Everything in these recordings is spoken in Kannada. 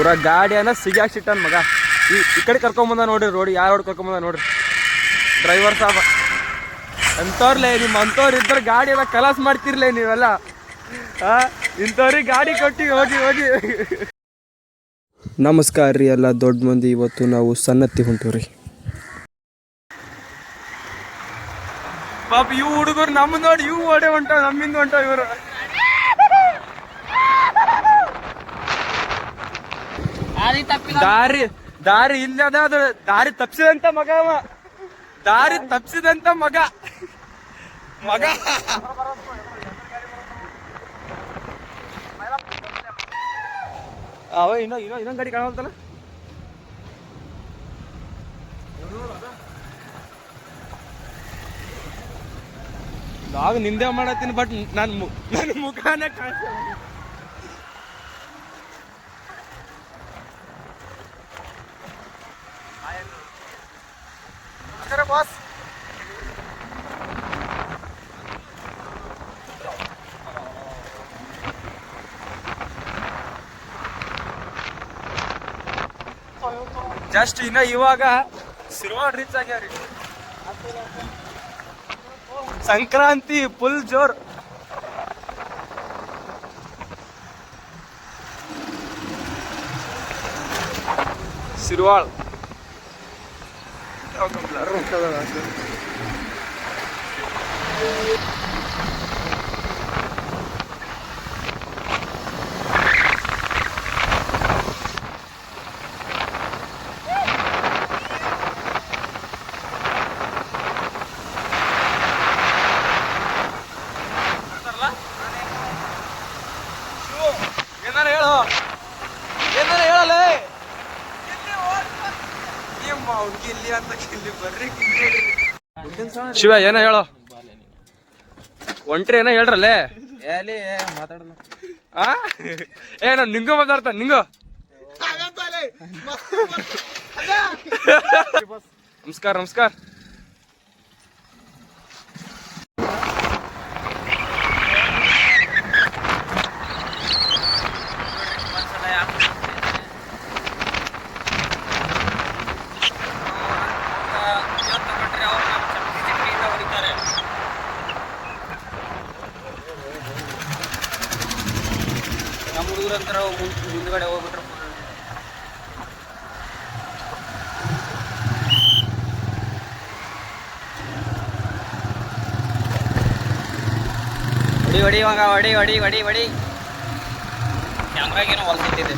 ಪೂರಾ ಗಾಡಿಯನ್ನ ಸಿಗಾಕ್ಸಿಟ್ಟಾನ ಮಗ. ಈ ಕಡೆ ಕರ್ಕೊಂಬಂದ ನೋಡ್ರಿ, ರೋಡ್ ಯಾವ ರೋಡ್ ಕರ್ಕೊಂಬಂದ ನೋಡ್ರಿ ಡ್ರೈವರ್ ಸಾಬ. ಅಂಥವ್ರಲ್ಲೇ ನಿಮ್ಮ ಅಂಥವ್ರು ಇದ್ರೆ ಗಾಡಿ ಎಲ್ಲ ಕಲಾಸ್ ಮಾಡ್ತಿರ್ಲೇ ನೀವೆಲ್ಲ. ಇಂಥವ್ರಿಗೆ ಗಾಡಿ ಕೊಟ್ಟು ಹೋಗಿ ಹೋಗಿ. ನಮಸ್ಕಾರ ರೀ ಎಲ್ಲ ದೊಡ್ಡ ಮಂದಿ. ಇವತ್ತು ನಾವು ಸನ್ನತ್ತಿ ಹೊಂಟೀವ್ರಿ. ಪಾಪ ಇವು ಹುಡುಗರು ನಮ್ಮ ನೋಡಿ ಇವು ಓಡೆ ಹೊಂಟಾವ, ನಮ್ಮಿಂದ ಹೊಂಟಾವ ಇವರು. ದಾರಿ ಇಲ್ಲದ ಅದು ದಾರಿ ತಪ್ಸಿದಂತ ಮಗ ಅವ. ದಾರಿ ತಪ್ಸಿದಂತ ಮಗ ಅವ ಇನ್ನೊಂದ್ ಗಾಡಿ ಕಾಣತ್ತಲ್ಲ. ನಾವ್ ನಿಂದೆ ಮಾಡತ್ತೀನಿ, ಬಟ್ ನನ್ನ ಮುಖಾನೇ ಕಾಣಿಸ್ತಾ. ಬಾಸ್ ಜಸ್ಟ್ ಇವಾಗ ಸಿರ್ವಾಡ್ ರೀಚ್ ಆಗ್ಯಾವ್ರಿ. ಸಂಕ್ರಾಂತಿ ಫುಲ್ ಜೋರ್. ಸಿರ್ವಾಳ್ ಹೇಳಲೇ ಶಿವ ಏನ ಹೇಳೋ. ಒಂಟ್ರಿ ಏನೋ ಹೇಳ್ರಲ್ಲೇ. ನಾನು ನಿಂಗೋ ಮಾತಾಡ್ತಾನ ನಿಂಗೋ. ನಮಸ್ಕಾರ ನಮಸ್ಕಾರ. ನಮ್ಮ ಹುಡುಗರಂತರ ಮುಂದ್ಗಡೆ ಹೋಗ್ಬಿಟ್ರೆ ಹೊಡಿ ಮಗ ಹೊಡಿ ಹೊಡಿ ಹೊಡಿ ಹೊಡಿ. ಕ್ಯಾಮ್ರಾಗೇನೋ ಹೊಲ್ಸಿಟ್ಟಿದೆ.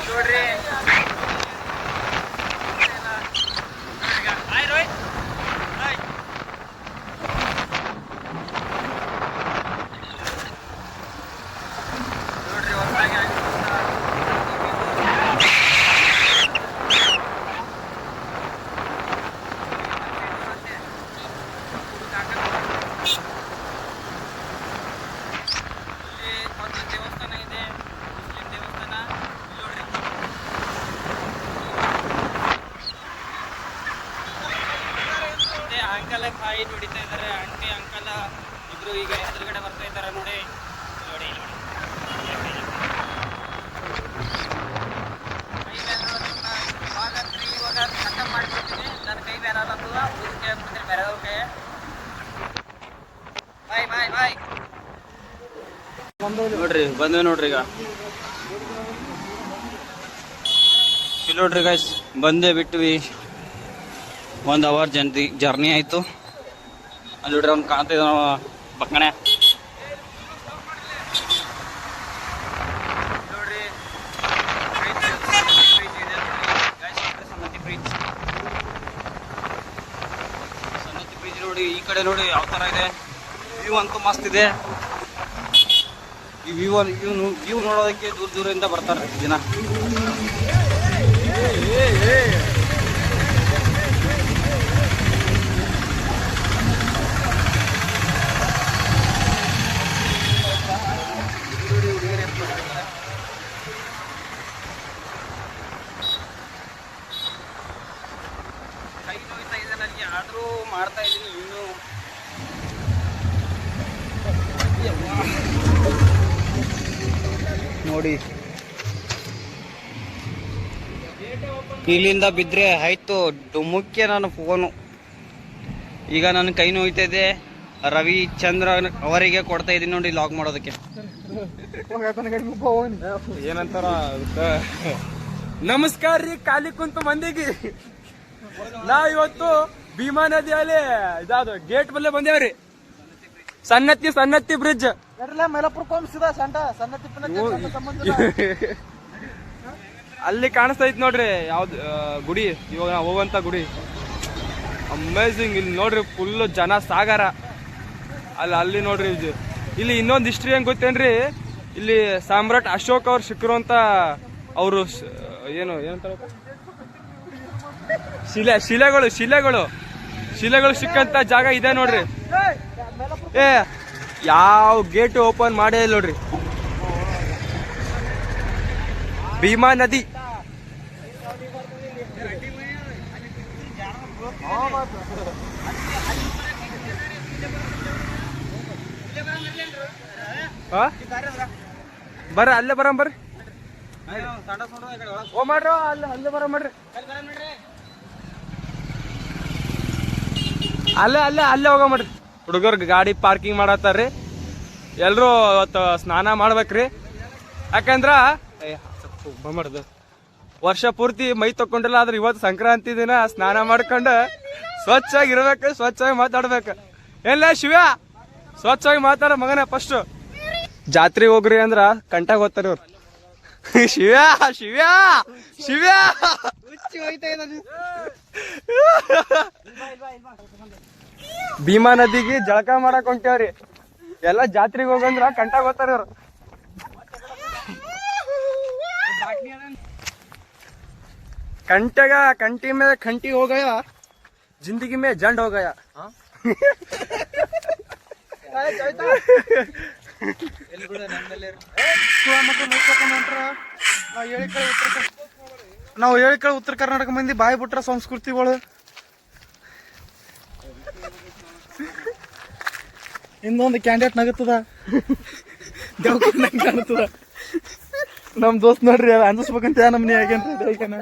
ನೋಡ್ರಿ ಅಂಕಲ್ ಕಾಯಿ ಹೊಡಿತಾ ಇದ್ದಾರೆ. ಆಂಟಿ ಅಂಕಲ್ ಇಬ್ರು ಈಗ ಎದುರುಗಡೆ ಬರ್ತಾ ಇದ್ದಾರೆ ನೋಡಿ. ನೋಡಿ ಇವಾಗ ಕಟ್ಟ ಮಾಡ್ಬಿಡ್ತೀನಿ. ನನ್ನ ಕೈ ಬೇರೆ ಆಗಲ್ಲ, ಊರಿಗೆ ಬಿಡ್ತೀನಿ ಬೇರೆಯವ್ರ ಕೈ. ಬಾಯ್ ಬಾಯ್ ಬಾಯ್. ನೋಡ್ರಿ ಬಂದ್ವಿ ನೋಡ್ರಿ. ಈಗ ಇಲ್ಲಿ ನೋಡ್ರಿ ಗೈಸ್ ಬಂದೇ ಬಿಟ್ವಿ. 1 ಅವರ್ ಜರ್ನಿ ಆಯಿತು. ಅಲ್ಲಿ ನೋಡ್ರಿ ಅವ್ನು ಕಾಣ್ತಿದ್ದ ಪಕ್ಕನೆ ನೋಡ್ರಿ. ಸನ್ನತಿ ಬ್ರಿಡ್ಜ್ ನೋಡಿ. ಈ ಕಡೆ ನೋಡಿ ಯಾವ ಥರ ಇದೆ. ವ್ಯೂ ಅಂತೂ ಮಸ್ತ್ ಇದೆ. ಈ ವ್ಯೂ ನೋಡೋದಕ್ಕೆ ದೂರದಿಂದ ಬರ್ತಾರೆ ಜನ. ಕೈ ನೋಯ್ತಾ ಇದೆ ನನಗೆ, ಆದರೂ ಮಾಡ್ತಾ ಇದ್ದೀನಿ. ಇನ್ನೂ ನೋಡಿ. ಇಲ್ಲಿಂದ ಬಿದ್ದರೆ ಆಯ್ತು ಡುಮುಕ್ಕೆ ನನ್ನ ಫೋನು. ಈಗ ನನ್ನ ಕೈ ನೋಯ್ತಾ ಇದೆ. ರವಿಚಂದ್ರ ಅವರಿಗೆ ಕೊಡ್ತಾ ಇದ್ದೀನಿ ನೋಡಿ ಲಾಗ್ ಮಾಡೋದಕ್ಕೆ. ಏನಂತಾರ ನಮಸ್ಕಾರ ರೀ ಖಾಲಿ ಕುಂತು ಮಂದಿಗೆ. ನಾವ್ ಇವತ್ತು ಭೀಮಾ ನದಿಯಲ್ಲಿ ಇದಾದ ಗೇಟ್ ಬಲ್ಲೇ ಬಂದೇವ್ರಿ. ಸನ್ನತಿ ಬ್ರಿಡ್ಜ್ ಅಲ್ಲಿ ಕಾಣಿಸ್ತಾ ಇತ್ತು ನೋಡ್ರಿ. ಯಾವ್ದು ಗುಡಿ ಇವಾಗ ನಾವು ಹೋಗುವಂತ ಗುಡಿ ಅಮೇಝಿಂಗ್. ಇಲ್ಲಿ ನೋಡ್ರಿ ಫುಲ್ ಜನ ಸಾಗರ. ಅಲ್ಲಿ ನೋಡ್ರಿ ಇಲ್ಲಿ ಇನ್ನೊಂದು ಹಿಸ್ಟ್ರಿ ಹೆಂಗ್ ಗೊತ್ತೇನ್ರಿ, ಇಲ್ಲಿ ಸಾಮ್ರಾಟ್ ಅಶೋಕ್ ಅವ್ರು ಸಿಕ್ಕರು ಅಂತ. ಅವರು ಏನಂತ ಶಿಲೆಗಳು ಸಿಕ್ಕಂತ ಜಾಗ ಇದೆ ನೋಡ್ರಿ. ಯಾವ ಗೇಟ್ ಓಪನ್ ಮಾಡೇ ಇಲ್ಲ ನೋಡ್ರಿ. ಭೀಮಾ ನದಿ ಬರ್ರಿ ಅಲ್ಲೇ ಬರ್ರಿ. ಓ ಮಾಡ್ರಿ ಅಲ್ಲೇ ಮಾಡ್ರಿ. ಅಲ್ಲೇ ಹೋಗ ಮಾಡ್ರಿ. ಹುಡುಗರ್ಗ ಗಾಡಿ ಪಾರ್ಕಿಂಗ್ ಮಾಡತ್ತಾರ್ರಿ. ಎಲ್ರು ಇವತ್ತು ಸ್ನಾನ ಮಾಡ್ಬೇಕ್ರಿ. ಯಾಕಂದ್ರ ಮಾಡ್ದು ವರ್ಷ ಪೂರ್ತಿ ಮೈ ತಕೊಂಡಿಲ್ಲ, ಆದ್ರೆ ಇವತ್ತು ಸಂಕ್ರಾಂತಿ ದಿನ ಸ್ನಾನ ಮಾಡ್ಕೊಂಡು ಸ್ವಚ್ಛಾಗಿ ಇರ್ಬೇಕು, ಸ್ವಚ್ಛಾಗಿ ಮಾತಾಡ್ಬೇಕು. ಎಲ್ಲ ಶಿವ್ಯ ಸ್ವಚ್ಛಾಗಿ ಮಾತಾಡ ಮಗನ. ಫಸ್ಟ್ ಜಾತ್ರೆಗೆ ಹೋಗ್ರಿ ಅಂದ್ರ ಕಂಟಾಗ ಹೋಗ್ತಾರ ಇವ್ರು. ಶಿವ್ಯ ಭೀಮಾ ನದಿಗೆ ಜಳಕ ಮಾಡಕ್ ಹೊಂಟೇವ್ರಿ. ಎಲ್ಲ ಜಾತ್ರೆಗೆ ಹೋಗಂದ್ರ ಕಂಟಾಗ ಹೋಗ್ತಾರ ಇವ್ರು. कंटी में खंटी हो गया, जिंदगी में जंड हो गया. ನಾವು ಹೇಳಿ ಕಡೆ ಉತ್ತರ ಕರ್ನಾಟಕ ಮಂದಿ ಬಾಯಿ ಬಿಟ್ರ ಸಂಸ್ಕೃತಿಗಳು. ಇನ್ನೊಂದು ಕ್ಯಾಂಡಿಡೇಟ್ ನಗುತ್ತದ, ಕಾಣುತ್ತದ. ನಮ್ ದೋಸ್ತ್ ನೋಡ್ರಿ ಅಂಜಿಸ್ಬೇಕಂತ ನಮ್ನಿ ಆಗ್ಯಾನ.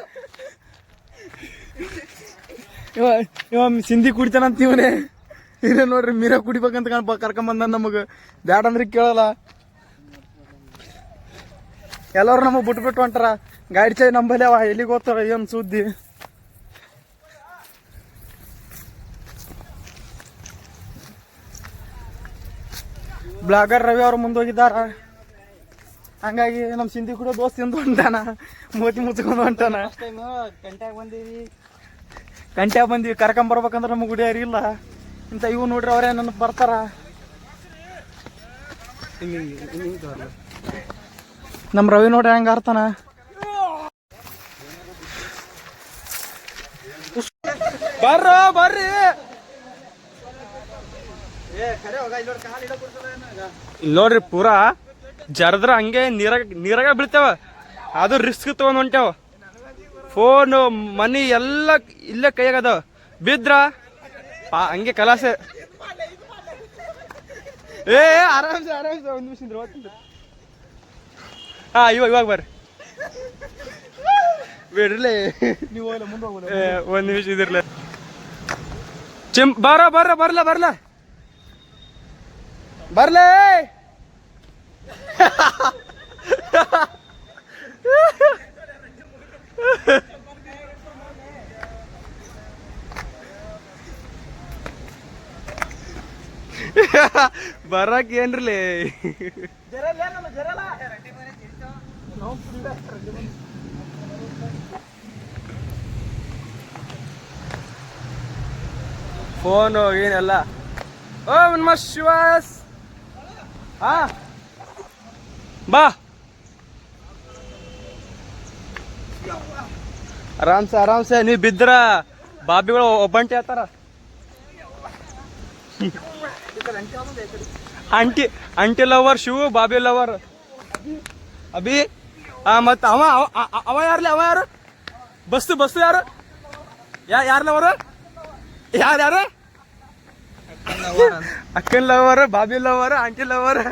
ಇವ ಸಿಂಧಿ ಕುಡಿತಾನಂತ ಇವನೇ. ಇದೇ ನೋಡ್ರಿ ಮೀರಾ ಕುಡಿಬೇಕಂತ ಕರ್ಕೊಂಬಂದ. ನಮಗ ಬ್ಯಾಡ ಅಂದ್ರೆ ಕೇಳಲ್ಲ. ಎಲ್ಲರೂ ನಮಗ್ ಬಿಟ್ಬಿಟ್ಟು ಹೊಂಟಾರ. ಗಾಡಿ ಚಾಯ್ ನಂಬಲ್ಲಿ ಅವ ಎಲ್ಲಿಗೆ ಹೋಗ್ತಾರ ಏನ್ ಸುದ್ದಿ. ಬ್ಲಾಗರ್ ರವಿ ಅವ್ರು ಮುಂದೋಗಿದ್ದಾರ. ಹಂಗಾಗಿ ನಮ್ ಸಿಂಧಿ ಕೂಡ ದೋಸ್ತ್ ಎಂದು ಹೊಂಟಾನ, ಮೋತಿ ಮುಚ್ಕೊಂಡು ಹೊಂಟಾನ. ಗಂಟ್ಯಾಗ ಬಂದಿವಿ ಕರ್ಕೊಂಬರ್ಬೇಕಂದ್ರೆ ನಮ್ಗೆ ಗುಡಿಯಾರಿ ಇಲ್ಲ ಇಂತ. ಇವು ನೋಡ್ರಿ ಅವ್ರೇ ನನ್ನ ಬರ್ತಾರ. ನಮ್ ರವಿ ನೋಡ್ರಿ ಹೆಂಗ ಆರ್ತಾನ. ಬರ್ರಿ ಇಲ್ಲಿ ನೋಡ್ರಿ ಪೂರಾ ಜರದ್ರ ಹಂಗೆ ನೀರಾಗ ಬೀಳ್ತೇವ. ಅದು ರಿಸ್ಕ್ ತಗೊಂಡ್ ಹೊಂಟೇವ. ಫೋನ್ ಮನಿ ಎಲ್ಲ ಇಲ್ಲೇ ಕೈಯಾಗದ. ಬಿದ್ರ ಹಂಗೆ ಕಲಾಸೆ. ಆರಾಮ್ಸೆ ಒಂದ್ ನಿಮಿಷ ಇವಾಗ ಬರ್ರಿ ಬಿಡ್ರಲೇ. ಒಂದ್ ನಿಮಿಷ ಇದಿರ್ಲ. ಬರ್ಲೇ ಬರಕ್ ಏನ್ರಲಿ. ಫೋನು ಏನೆಲ್ಲ. ಓ ನಮ ಶಿವಾಸ್ ಬಾ ಆರಾಮ್ಸೆ. ನೀವ್ ಬಿದ್ರ ಬಾಬಿಗಳು ಒಬ್ಬಂಟಿ ಆತಾರ. ಅಂಟಿ ಲವರ್ ಶಿವು, ಬಾಬಿ ಲವರ್ ಅಭಿ. ಮತ್ತ ಅವ ಯಾರು ಬಸ್ಸು ಯಾರು ಲವರ್ ಯಾರು ಅಕ್ಕನ್ ಲವರ್, ಬಾಬಿ ಲವರ್, ಆಂಟಿ ಲವರ್.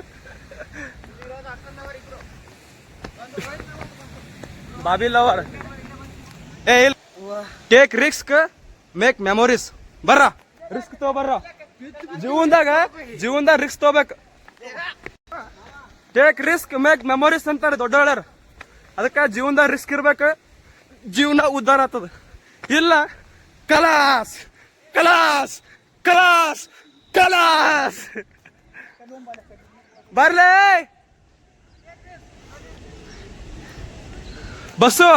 ಬಾಬಿ ಲವರ್ ಏ ಇಲ್ಲ ಟೇಕ್ ರಿಸ್ಕ್ ಮೇಕ್ ಮೆಮೊರೀಸ್ ಬರ್ರ ರಿಸ್ಕ್ ತಗೋಬರ್ರ ಜೀವನದಾಗ ರಿಸ್ಕ್ ತಗೋಬೇಕು ಟೇಕ್ ರಿಸ್ಕ್ ಮೇಕ್ ಮೆಮೊರೀಸ್ ಅಂತಾರೆ ದೊಡ್ಡವಳ್ಯಾರ ಅದಕ್ಕೆ ಜೀವನದಾಗ ರಿಸ್ಕ್ ಇರ್ಬೇಕು ಜೀವನ ಉದ್ಧಾರ ಆಗ್ತದ ಇಲ್ಲ ಕಲಾಸ್ ಕಲಾಸ್ ಕಲಾಸ್ ಕಲಾಸ್ ಬರ್ಲೇ ಬಸ್ಸು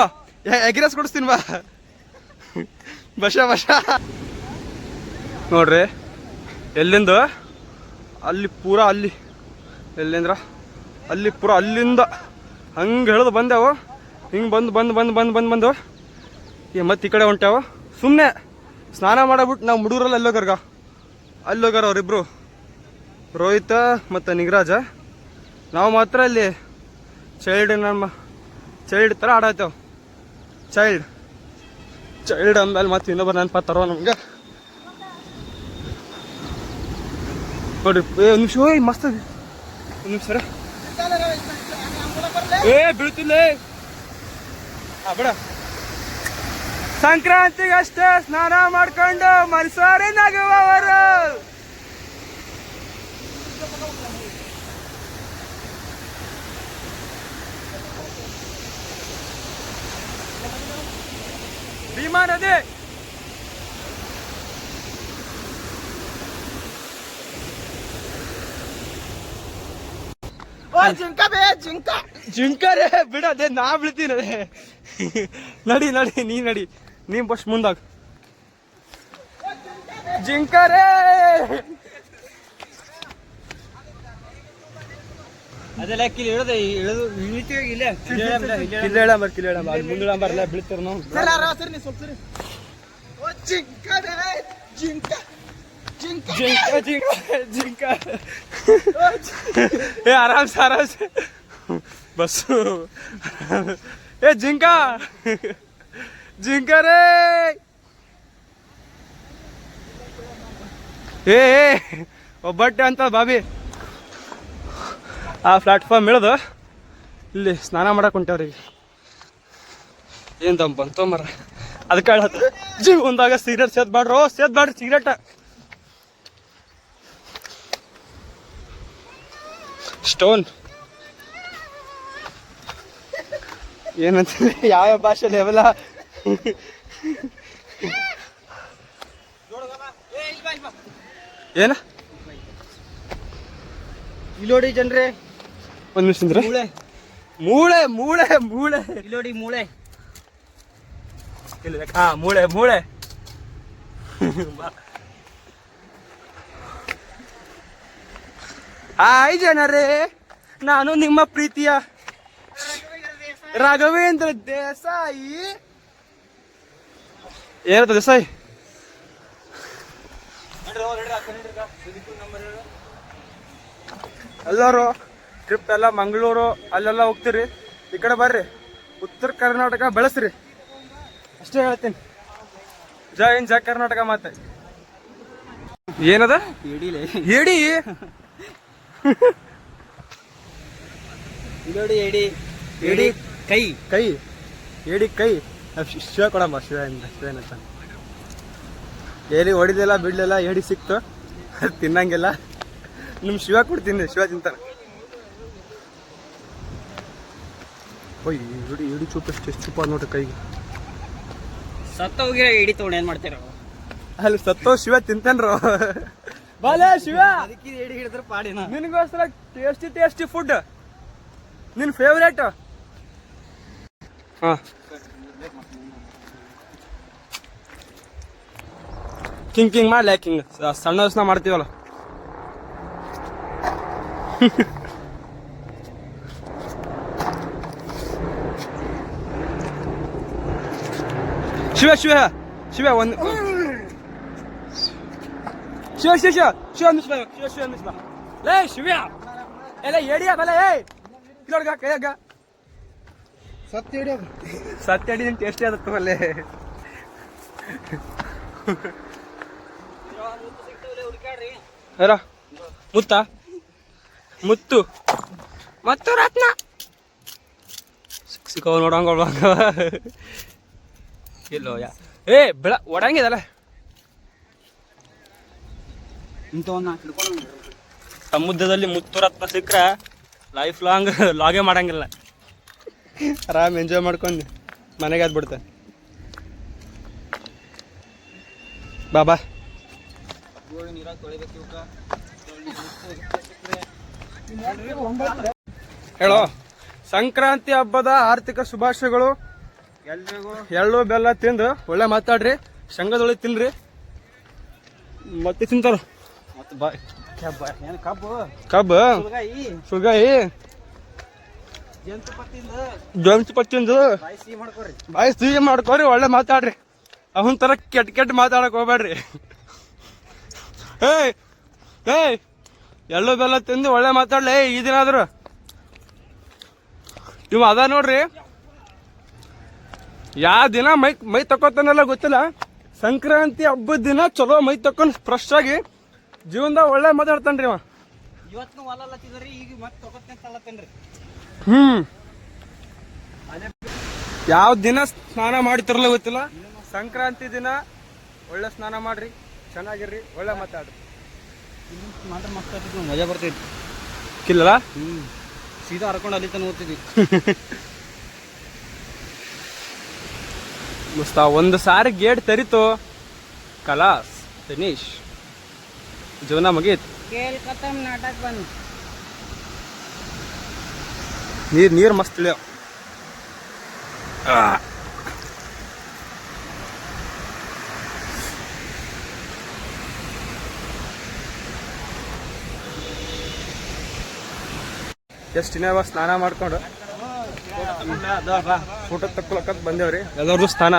ಎಗ್ರೆಸ್ ಕೊಡಿಸ್ತೀನಿ ಬಾ ಬಶ ನೋಡ್ರಿ ಎಲ್ಲಿಂದ ಅಲ್ಲಿ ಪೂರ ಅಲ್ಲಿ ಎಲ್ಲಿಂದ್ರ ಅಲ್ಲಿ ಪೂರ ಅಲ್ಲಿಂದ ಹಂಗೆ ಹೇಳ್ದು ಬಂದೆವು ಹಿಂಗೆ ಬಂದು ಮತ್ತೆ ಈ ಕಡೆ ಹೊಂಟ್ಯಾವ ಸುಮ್ಮನೆ ಸ್ನಾನ ಮಾಡಬಿಟ್ಟು ನಾವು ಹುಡುಗರಲ್ಲಿ ಅಲ್ಲೋಗಾರ ಅವರಿಬ್ರು ರೋಹಿತ ಮತ್ತು ನಿಗರಾಜ ನಾವು ಮಾತ್ರ ಅಲ್ಲಿ ಚೈಲ್ಡ್ ಥರ ಆಡಾಯ್ತೇವೆ ಚೈಲ್ಡ್ ಅಂದ್ಮೇಲೆ ಮತ್ತೆ ಇನ್ನೊಬ್ಬರು ನೆನಪ ತರೋ ನಮ್ಗೆ ನೋಡ್ರಿ ಒಂದು ನಿಮಿಷ ಮಸ್ತ್ ಒಂದು ನಿಮಿಷ ಬೀಳ್ತಿಲ್ಲ ಬಿಡ ಸಂಕ್ರಾಂತಿಗಷ್ಟೇ ಸ್ನಾನ ಮಾಡ್ಕೊಂಡು ಮನಸಾರೆ ನಗುವವರು ಭೀಮಾ ನದಿ ಜಿಂಕ ರೇ ಬಿಡದೆ ನಾ ಬೀಳ್ತೀನಿ ನಡಿ ನೀ ಬಸ್ ಮುಂದಾಗ ಜಿಂಕ ರೇ ಅದೆಲ್ಲ ಕಿಲ್ ಇಳಿತೀವಿ ಇಲ್ಲೇ ಕಿಲ್ಲ ಮುಂದೆ ಬರಲ್ಲ ಬೀಳ್ತಾರ ನಾವು ಜಿಂಕ ಏ ಆರಾಮ್ಸೆ ಬಸ್ಸು ಏ ಜಿಂಕ ರೇ ಏ ಒಬ್ಬಟ್ಟೆ ಅಂತ ಬಾಬಿ ಆ ಪ್ಲಾಟ್ಫಾರ್ಮ್ ಇಳ್ದು ಇಲ್ಲಿ ಸ್ನಾನ ಮಾಡಕ್ಕೆ ಹೊಂಟೇವ್ರಿ ಏನು ತಮ್ಮ ಬಂತು ಮರ ಅದಕ್ಕೆ ಹೇಳತ್ತ ಜೀವನದಾಗ ಸಿಗರೇಟ್ ಸೇದ್ಬೇಡ್ರಿ ಸಿಗರೇಟ ಸ್ಟೋನ್ ಏನಂತ ಯಾವ ಭಾಷೆ ಲೆವೆಲ ಏನ ಇಲ್ಲೋಡಿ ಜನ್ರೆ ಒಂದು ನಿಮಿಷ ಅಂದ್ರೆ ಮೂಳೆ ಇಲ್ಲೋಡಿ ಮೂಳೆ ಇಲ್ಲ ಹಾ ಮೂಳೆ ಹಾಯ್ ಜನರೇ ನಾನು ನಿಮ್ಮ ಪ್ರೀತಿಯ ರಾಘವೇಂದ್ರ ದೇಸಾಯಿ ಏನಂತ ದೇಸಾಯಿ ಎಲ್ಲರೂ ಟ್ರಿಪ್ ಎಲ್ಲ ಮಂಗಳೂರು ಅಲ್ಲೆಲ್ಲ ಹೋಗ್ತೀರಿ ಈ ಕಡೆ ಬರ್ರಿ ಉತ್ತರ ಕರ್ನಾಟಕ ಬೆಳೆಸ್ರಿ ಅಷ್ಟೇ ಹೇಳ್ತೀನಿ ಜೈ ಹಿಂದ್ ಜೈ ಕರ್ನಾಟಕ ಮಾತೆ ಏನದ ಏಡಿ ಇಲ್ಲೋಡಿ ಎಡಿ ಕೈ ಏಡಿ ಕೈ ಶಿವ ಕೊಡಮ್ಮ ಶಿವೇನಂತ ಏಡಿ ಹೊಡಿದಿಲ್ಲ ಬಿಡ್ಲಿಲ್ಲ ಏಡಿ ಸಿಕ್ತು ತಿನ್ನಂಗಿಲ್ಲ ನಿಮ್ ಶಿವ ಕೊಡ್ತೀನಿ ಶಿವ ತಿಂತಾನೆ ಓಯ್ ಏಡಿ ಚೂಪ್ ಎಷ್ಟು ಚೂಪ ನೋಡ್ರಿ ಕೈಗೆ ಸತ್ತೋಗಿರೋ ಎಡಿ ತಗೊಂಡು ಏನ್ ಮಾಡ್ತೀರ ಅಲ್ಲಿ ಸತ್ತೋ ಶಿವ ತಿಂತಾನ್ರು ಬಾಲೆ ಶಿವ ಅದಕ್ಕೆ ಎಡಿ ಹಿಡಿದ್ರೆ ಪಾಡಿನ ನಿನಗೋಸ್ಕರ ಟೇಸ್ಟಿ ಫುಡ್ ನಿನ್ ಫೇವ್ರೇಟ್ ಹಾ ಕಿಂಗ್ ಮಾಡ್ಲಿ ಕಿಂಗ್ ಸಣ್ಣ ಯೋಚನೆ ಮಾಡ್ತೀವಲ್ಲ ಶಿವ ಒಂದು ಶಿವ ಮಿಸ್ ಲೇ ಶಿವ ಎಲ್ಲ ಏಡಿಯ ಬಲ ಏ ಕಿಲೋಡ್ಗ ಕೈಯಾಗ ಸತ್ಯ ನಿನ್ ಟೇಸ್ಟಿ ಆದತ್ತು ಅಲ್ಲೇ ಮುತ್ತು ಮತ್ತು ರತ್ನ ಸಿಕ್ಕೋ ನೋಡಂಗ ಇಲ್ಲೋ ಏ ಬೆಳ ಒಡಂಗಿದಲ್ಲ ಸಮುದ್ರದಲ್ಲಿ ಮುತ್ತುರತ್ನ ಸಿಕ್ಕರೆ ಲೈಫ್ ಲಾಂಗ್ ಲಾಗೇ ಮಾಡಂಗಿಲ್ಲ. ಆರಾಮ್ ಎಂಜಾಯ್ ಮಾಡ್ಕೊಂಡು ಮನೆಗೆ ಆದ್ಬಿಡ್ತೆ. ಬಾಬಾ ಹೇಳೋ, ಸಂಕ್ರಾಂತಿ ಹಬ್ಬದ ಆರ್ಥಿಕ ಶುಭಾಶಯಗಳು ಎಲ್ರಿಗೂ. ಎಳ್ಳು ಬೆಲ್ಲ ತಿಂದು ಒಳ್ಳೆ ಮಾತಾಡ್ರಿ, ಶಂಗದೊಳಗೆ ತಿನ್ರಿ, ಮತ್ತೆ ತಿಂತಾರ ಕಬ್ಬು ಸುಗಾಯಿ ಜಂತುಪತ್ತಿಂದು ಬಾಯಿ ಸಿಹಿ ಮಾಡ್ಕೊರಿ, ಒಳ್ಳೆ ಮಾತಾಡ್ರಿ. ಅವನ್ ತರ ಕೆಟ್ಟ ಮಾತಾಡಕ್ ಹೋಗ್ಬೇಡ್ರಿ. ಏಯ್ ಎಳ್ಳು ಬೆಲ್ಲ ತಿಂದು ಒಳ್ಳೆ ಮಾತಾಡ್ಲಿ ಈ ದಿನ ಆದ್ರು. ಇವ ಅದ ನೋಡ್ರಿ, ಯಾವ ದಿನ ಮೈ ತಕೋತಾನಲ್ಲ ಗೊತ್ತಿಲ್ಲ, ಸಂಕ್ರಾಂತಿ ಹಬ್ಬದ ದಿನ ಚಲೋ ಮೈ ತಕೊಂಡ್ ಫ್ರೆಶ್ ಆಗಿ ಜೀವನದಾಗ ಒಳ್ಳೆ ಮಾತಾಡ್ತಾನ್ರಿ ಅವ. ಯಾವ ದಿನ ಸ್ನಾನ ಮಾಡ್ತಿರಲ್ಲ ಗೊತ್ತಿಲ್ಲ, ಸಂಕ್ರಾಂತಿ ದಿನ ಒಳ್ಳೆ ಸ್ನಾನ ಮಾಡ್ರಿ, ಚೆನ್ನಾಗಿರ್ರಿ, ಒಳ್ಳೆ ಮಾತಾಡ್ರಿ. ಮಜಾ ಬರ್ತೈತಿ ಕಿಲ್ಲ ಸೀದಾ ಹರ್ಕೊಂಡು ಅಲ್ಲಿ ತನಕ ಓದ್ತಿದ್ವಿ. ಮುಸ್ತಾ ಒಂದು ಸಾರಿ ಗೇಟ್ ತೆರಿತು, ಕಲಾಸ್ ಫಿನಿಶ್, ಜೀವನ ಮುಗೀತು. ನಾಟಕ ಬಂದು ನೀರ್ ಮಸ್ತ್ ಇಳಿಯೋ. ಎಷ್ಟು ದಿನ ಸ್ನಾನ ಮಾಡ್ಕೊಂಡು ಫೋಟೋ ತಕ್ಕೊಳಕತ್ ಬಂದೇವ್ರಿ. ಎಲ್ಲರದು ಸ್ನಾನ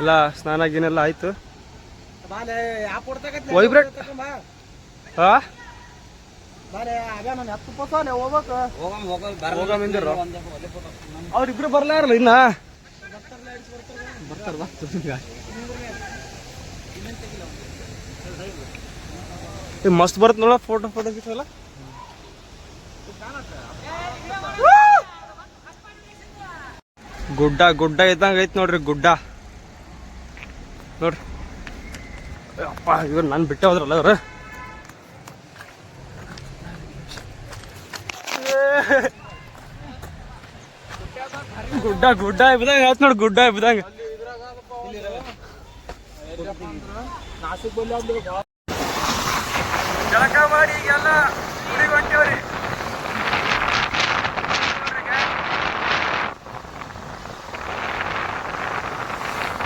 ಎಲ್ಲ ಸ್ನಾನ ಗೀನೆಲ್ಲ ಆಯ್ತು. ವೈಬ್ರೇಟ್ ಅವ್ರಿಬ್ರು ಬರ್ಲಾರಲ್ಲ ಇನ್ನ ಮಸ್ತ್ ಬರುತ್ತೆ ನೋಡ ಫೋಟೋ ಗಿಟ್ಟಲ್ಲ. ಗುಡ್ಡ ಇದ್ದಂಗ ಐತ್ ನೋಡ್ರಿ, ಗುಡ್ಡ ನೋಡ್ರಿ. ಅಪ್ಪ ಇವ್ರು ನಾನು ಬಿಟ್ಟೆ ಹೋದ್ರಲ್ಲ ಅವ್ರು. ಗುಡ್ಡ ಇಬ್ದಂಗ ಆಯ್ತು ನೋಡಿ, ಗುಡ್ಡ ಇಬ್ದಂಗ. ಜಳಕ ಮಾಡಿ ಈಗೆಲ್ಲ ಊರಿಗೆ ಹೊಂಟೇವ್ರಿ.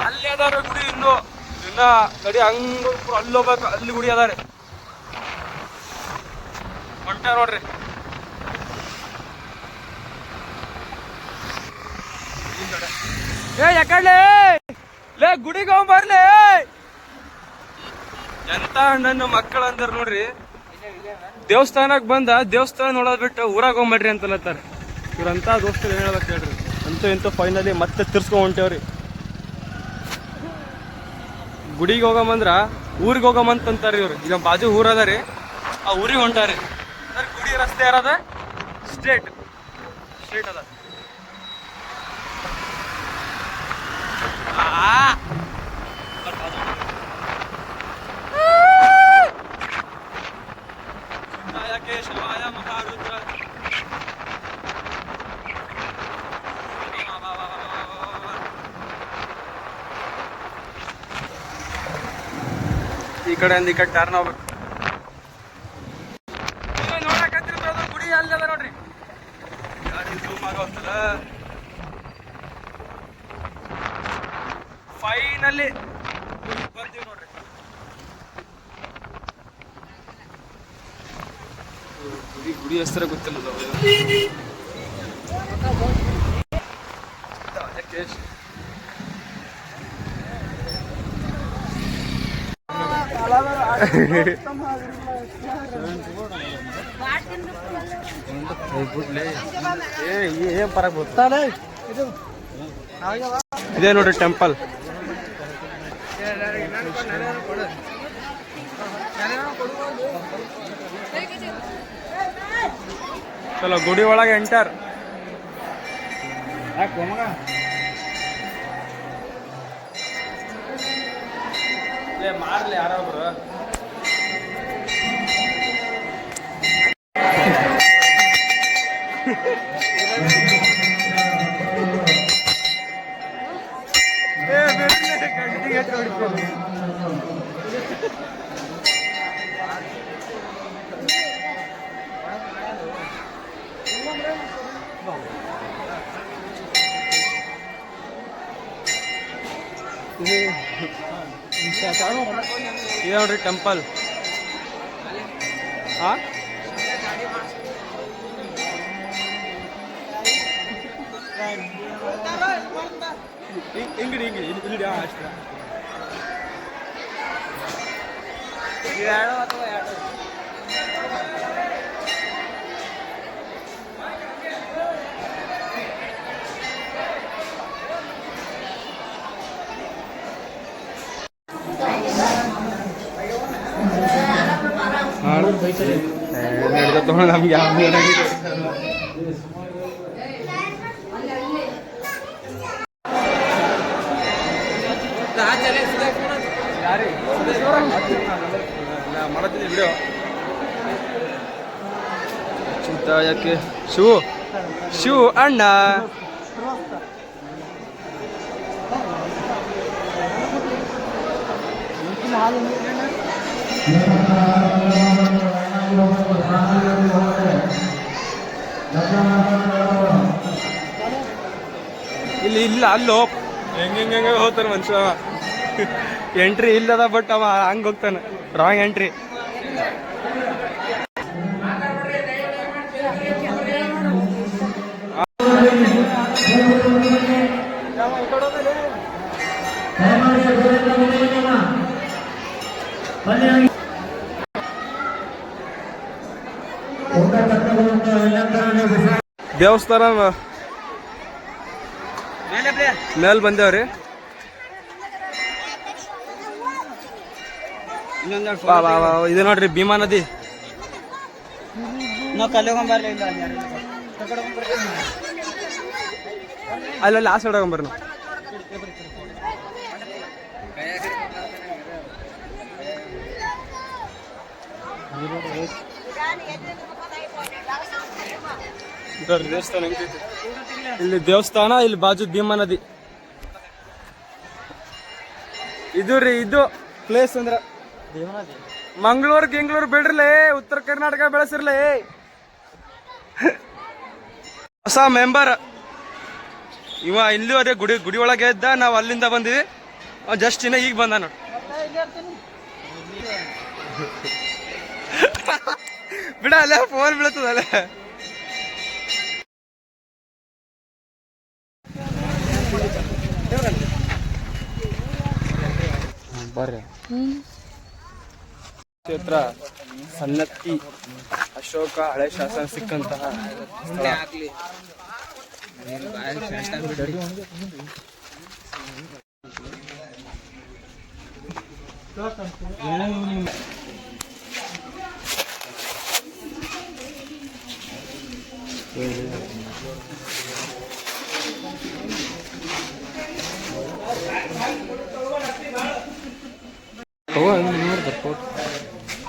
ಅಲ್ಲಿ ಅದಾರ ಗುಡಿ, ಇನ್ನು ನಡಿ ಹಂಗ ಅಲ್ಲಿ ಹೋಗ್ಬೇಕು, ಅಲ್ಲಿ ಗುಡಿ ಅದಾರೆ. ಹೊಂಟ ನೋಡ್ರಿ. ಯಾಕಡ್ಲೆ ಲೇ ಗುಡಿಗೆ ಹೋಗ್ಬರ್ಲಿ. ಎಂತ ನನ್ನ ಮಕ್ಕಳು ಅಂದಾರ ನೋಡ್ರಿ, ದೇವಸ್ಥಾನಕ್ ಬಂದ ದೇವಸ್ಥಾನ ನೋಡೋದ್ ಬಿಟ್ಟು ಊರಾಗ ಹೋಗ್ಬೇಡ್ರಿ ಅಂತಲತ್ತಾರ. ಇವ್ರಂತ ದೋಸ್ತರು ಏನ್ ಹೇಳ್ಬೇಕು ಹೇಳ್ರಿ. ಅಂತೂ ಫೈನಲಿ ಮತ್ತೆ ತಿರ್ಸ್ಕೊಂಡ್ ಹೊಂಟೇವ್ರಿ. ಗುಡಿಗೆ ಹೋಗಂದ್ರ ಊರಿಗೆ ಹೋಗಮಂತಾರ್ರಿ ಇವ್ರು. ಈಗ ಬಾಜು ಊರ್ ಅದ ರೀ, ಆ ಊರಿಗೆ ಹೊಂಟಾರಿ. ಗುಡಿ ರಸ್ತೆ ಯಾರದ ಸ್ಟ್ರೇಟ್ ಅದ. ಕೇಶವಾಯ ಮಹಾರುದ್ರ ಈ ಕಡೆಯಿಂದ ಈ ಕಡೆ ಟರ್ನ್ ಹೋಗ್ಬೇಕು. ನೋಡಕತ್ತಿರ್ಬೋದು ಗುಡಿ ಅಲ್ಲದ ನೋಡ್ರಿ. ಗಾಡಿ ಜೂಮ್ ಆಗೋತ್ತಲ್ಲ. ಫೈನಲಿ ಬರ್ತೀವಿ ನೋಡ್ರಿ. ಗುಡಿ ಹೆಸರೇ ಗೊತ್ತಿಲ್ಲ. ಏನ್ ಪರಕ್ ಗೊತ್ತಾನೆ. ಇದೇ ನೋಡ್ರಿ ಟೆಂಪಲ್. ಚಲೋ ಗುಡಿ ಒಳಗೆ ಎಂಟರ್. ಮಾಡ್ಲಿ ಯಾರೊಬ್ರು ಇದು ನೋಡ್ರಿ ಟೆಂಪಲ್. ಹಾ ಹಿಂಗಡಿ ಇಲ್ಲಿ ಅಷ್ಟ ನಡೆದ ತಗೊಂಡು ನಮ್ಗೆ ಯಾವ ಮಾಡತ್ತೀನಿ ವಿಡಿಯೋ ಯಾಕೆ ಶಿವು ಅಣ್ಣ ಇಲ್ಲಿ ಇಲ್ಲ ಅಲ್ಲೋ ಹೆಂಗೆ ಹೋಗ್ತಾನೆ ಮನುಷ್ಯ. ಎಂಟ್ರಿ ಇಲ್ಲದ ಬಟ್ ಅವ ಹಂಗೆ ಹೋಗ್ತಾನೆ, ರಾಂಗ್ ಎಂಟ್ರಿ. ದೇವಸ್ಥಾನ ಮೇಲ್ ಬಂದೇವ್ರಿ. ಇದು ನೋಡ್ರಿ ಭೀಮಾ ನದಿ. ಅಲ್ಲಲ್ಲಿ ಆ ಸೈಡ್ ಹೋಗಂಬರ್ರಿ ನಾವು. ದೇವಸ್ಥಾನ ಇಲ್ಲಿ ದೇವಸ್ಥಾನ, ಇಲ್ಲಿ ಬಾಜು ಭೀಮಾ ನದಿ. ಇದು ರೀ ಇದು ಪ್ಲೇಸ್ ಅಂದ್ರ ಮಂಗಳೂರು ಬಿಡ್ರಲೇ, ಉತ್ತರ ಕರ್ನಾಟಕ ಬೆಳೆಸಿರ್ಲಿ. ಹೊಸ ಮೆಂಬರ್ ಇವ ಇಲ್ಲೂ ಅದೇ ಗುಡಿ ಒಳಗೆ ಇದ್ದ, ನಾವು ಅಲ್ಲಿಂದ ಬಂದಿವಿ. ಜಸ್ಟ್ ಇನ್ನ ಈಗ ಬಂದ ನೋಡಿ. ಬಿಡ ಅಲ್ಲೇ ಫೋನ್ ಬೀಳ್ತದಲ್ಲ. ಬರ್ರಿ ಕ್ಷೇತ್ರ ಸನ್ನತಿ ಅಶೋಕ ಹಳೆ ಶಾಸನ ಸಿಕ್ಕಂತಹ ಸ್ಥಳ.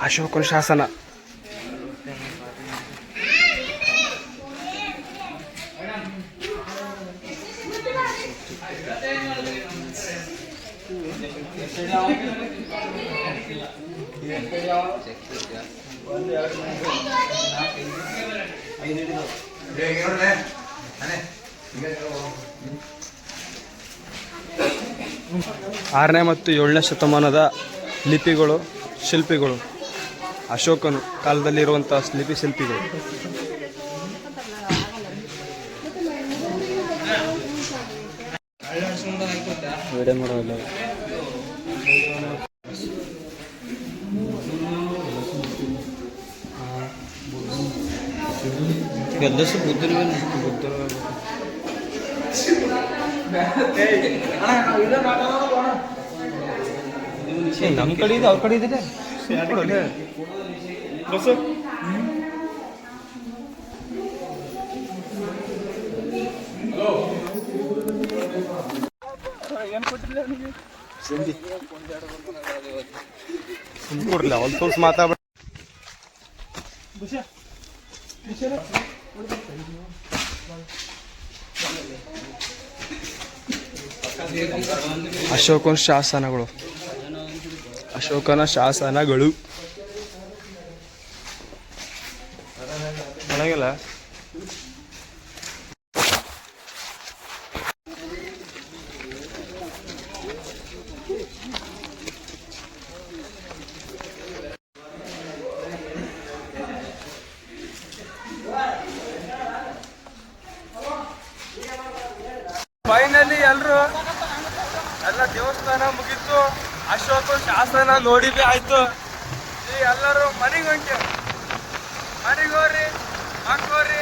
ಅಶೋಕನ ಶಾಸನ. ಆರನೇ ಮತ್ತು 7ನೇ ಶತಮಾನದ ಲಿಪಿಗಳು, ಶಿಲ್ಪಿಗಳು, ಅಶೋಕನು ಕಾಲದಲ್ಲಿರುವಂತಹ ಲಿಪಿ ಶಿಲ್ಪಿಗಳು. ವಿಡಿಯೋ ಮಾಡೋಲ್ಲ. ಎಲ್ಲಸು ಬುದ್ಧರು ನಮ್ಮ ಕಡೆ ಇದೆ, ಅವ್ರ ಕಡೆ ಇದೆ. ಹಲೋ ಕೊಡ್ಲ ಒಂದು ಸ್ವಲ್ಪ ಮಾತಾಡ. ಅಶೋಕನ ಶಾಸನಗಳು, ಅಶೋಕನ ಶಾಸನಗಳು ಚೆನ್ನಾಗಿಲ್ಲ. ಫೈನಲಿ ಎಲ್ರು ಎಲ್ಲ ದೇವಸ್ಥಾನ ಮುಗೀತು, ಅಶೋಕ ಶಾಸನ ನೋಡಿ ಬಿ ಆಯ್ತು. ಈ ಎಲ್ಲರೂ ಮನೆಗೆ ಹೊಂಟೇವ್, ಮನೆಗೆ ಹೋಗ್ರಿ, ಹಾಕೋರಿ.